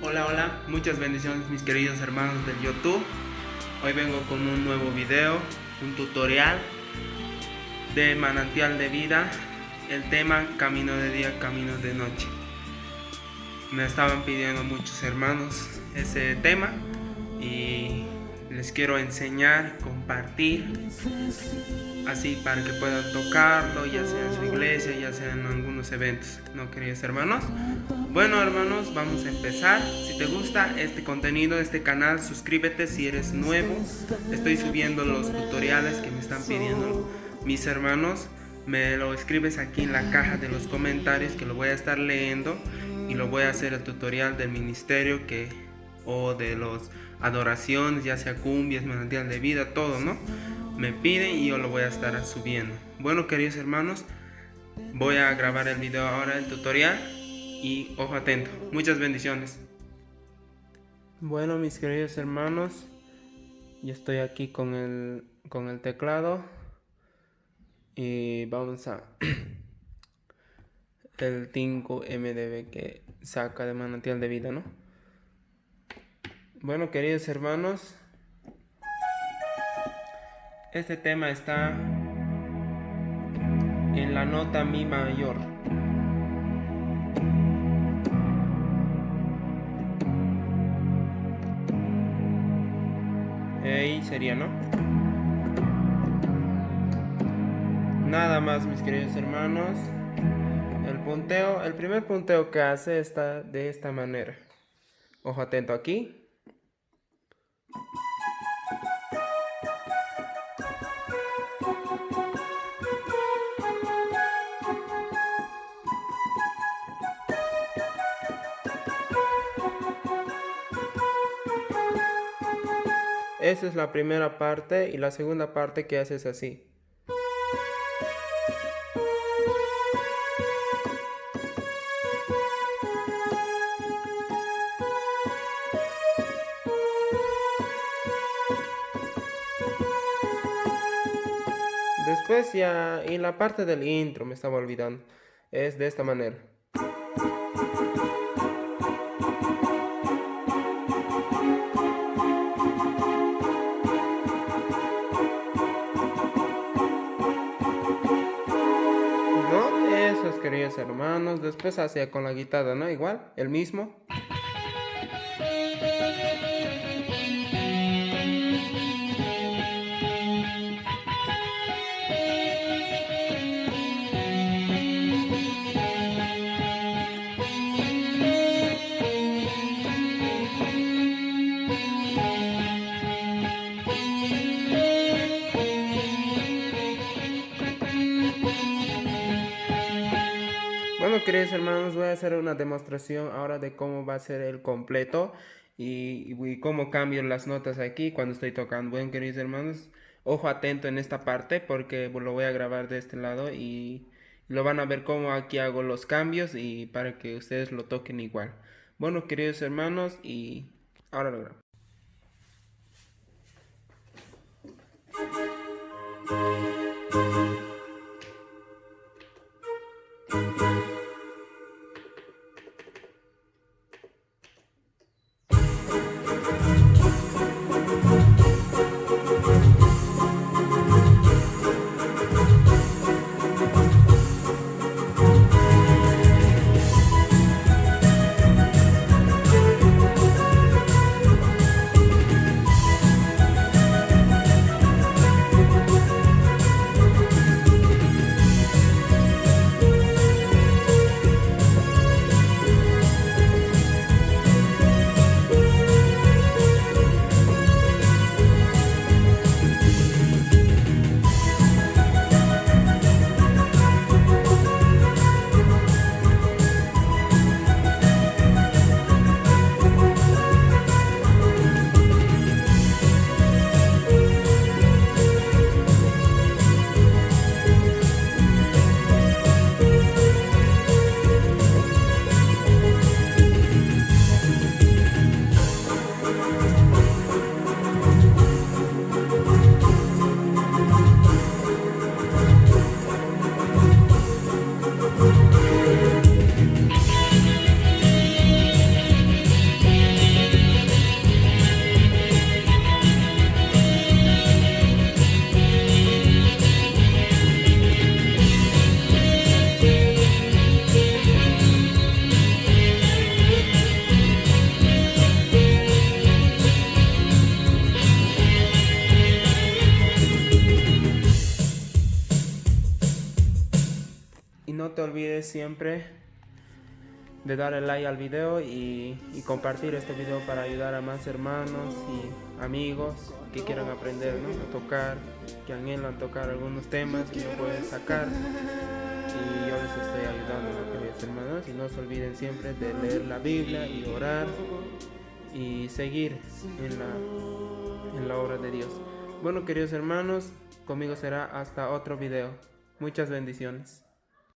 Hola, hola, muchas bendiciones mis queridos hermanos del YouTube. Hoy vengo con un nuevo video, un tutorial de manantial de vida. El tema camino de día, camino de noche. Me estaban pidiendo muchos hermanos ese tema y les quiero enseñar, compartir, así para que puedan tocarlo, ya sea en su iglesia, ya sea en algunos eventos, ¿no, queridos hermanos? Bueno, hermanos, vamos a empezar. Si te gusta este contenido, este canal, suscríbete si eres nuevo. Estoy subiendo los tutoriales que me están pidiendo mis hermanos. Me lo escribes aquí en la caja de los comentarios, que lo voy a estar leyendo y lo voy a hacer el tutorial del ministerio o de los adoraciones, ya sea cumbias, manantial de vida, todo, ¿no? Me piden y yo lo voy a estar subiendo. Bueno, queridos hermanos, voy a grabar el video ahora, el tutorial, y ojo atento. Muchas bendiciones. Bueno, mis queridos hermanos, ya estoy aquí con el teclado y vamos a el 5 MDB que saca de manantial de vida, ¿no? Bueno, queridos hermanos, este tema está en la nota mi mayor. Ahí sería, ¿no? Nada más, mis queridos hermanos. El primer punteo que hace está de esta manera. Ojo atento aquí. Esa es la primera parte y la segunda parte que hace es así. Después ya, y la parte del intro me estaba olvidando, es de esta manera. ¿No? Eso es, queridos hermanos. Después hacía con la guitarra, ¿no? Igual, el mismo. Bueno, queridos hermanos, voy a hacer una demostración ahora de cómo va a ser el completo y cómo cambio las notas aquí cuando estoy tocando. Bueno, queridos hermanos, ojo atento en esta parte porque lo voy a grabar de este lado y lo van a ver cómo aquí hago los cambios y para que ustedes lo toquen igual. Bueno, queridos hermanos, y ahora lo grabo. te olvides siempre de darle like al video y compartir este video para ayudar a más hermanos y amigos que quieran aprender, ¿no?, a tocar, que anhelan tocar algunos temas que no pueden sacar, y yo les estoy ayudando, ¿no?, queridos hermanos. Y no se olviden siempre de leer la Biblia y orar y seguir en la obra de Dios. Bueno, queridos hermanos, conmigo será hasta otro video. Muchas bendiciones.